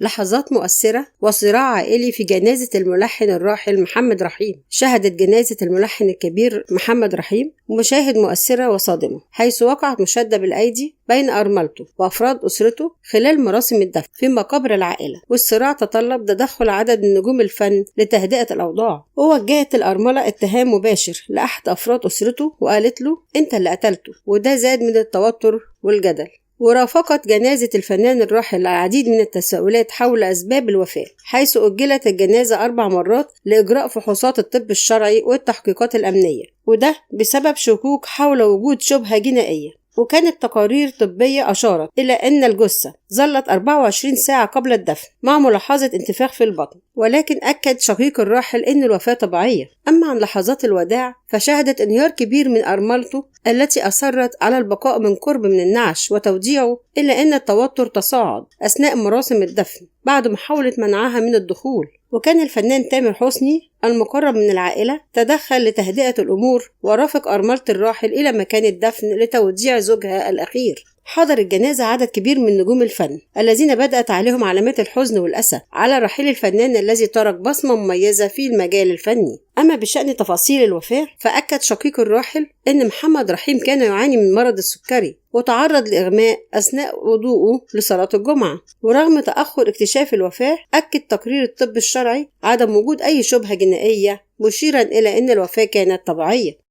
لحظات مؤثرة وصراع عائلي في جنازة الملحن الراحل محمد رحيم. شهدت جنازة الملحن الكبير محمد رحيم مشاهد مؤثرة وصادمة، حيث وقعت مشادة بالأيدي بين أرملته وأفراد أسرته خلال مراسم الدفن في مقابر العائلة، والصراع تطلب تدخل عدد من نجوم الفن لتهدئة الأوضاع. ووجهت الأرملة اتهام مباشر لأحد أفراد أسرته وقالت له أنت اللي قتلته، وده زاد من التوتر والجدل. ورافقت جنازة الفنان الراحل العديد من التساؤلات حول أسباب الوفاة، حيث أجلت الجنازة 4 مرات لإجراء فحوصات الطب الشرعي والتحقيقات الأمنية، وده بسبب شكوك حول وجود شبهة جنائية. وكانت تقارير طبية أشارت إلى أن الجثة ظلت 24 ساعة قبل الدفن مع ملاحظة انتفاخ في البطن، ولكن أكد شقيق الراحل أن الوفاة طبيعية. أما عن لحظات الوداع فشهدت انهيار كبير من أرملته التي أصرت على البقاء من قرب من النعش وتوديعه، إلا أن التوتر تصاعد أثناء مراسم الدفن بعد محاولة منعها من الدخول. وكان الفنان تامر حسني المقرب من العائلة تدخل لتهدئة الأمور ورافق أرملة الراحل إلى مكان الدفن لتوديع زوجها الأخير. حضر الجنازة عدد كبير من نجوم الفن الذين بدأت عليهم علامات الحزن والأسى على رحيل الفنان الذي ترك بصمة مميزة في المجال الفني. أما بشأن تفاصيل الوفاة فأكد شقيق الراحل أن محمد رحيم كان يعاني من مرض السكري وتعرض لإغماء أثناء وضوءه لصلاة الجمعة. ورغم تأخر اكتشاف الوفاة أكد تقرير الطب الشرعي عدم وجود أي شبهة جنائية، مشيرا إلى أن الوفاة كانت طبيعية.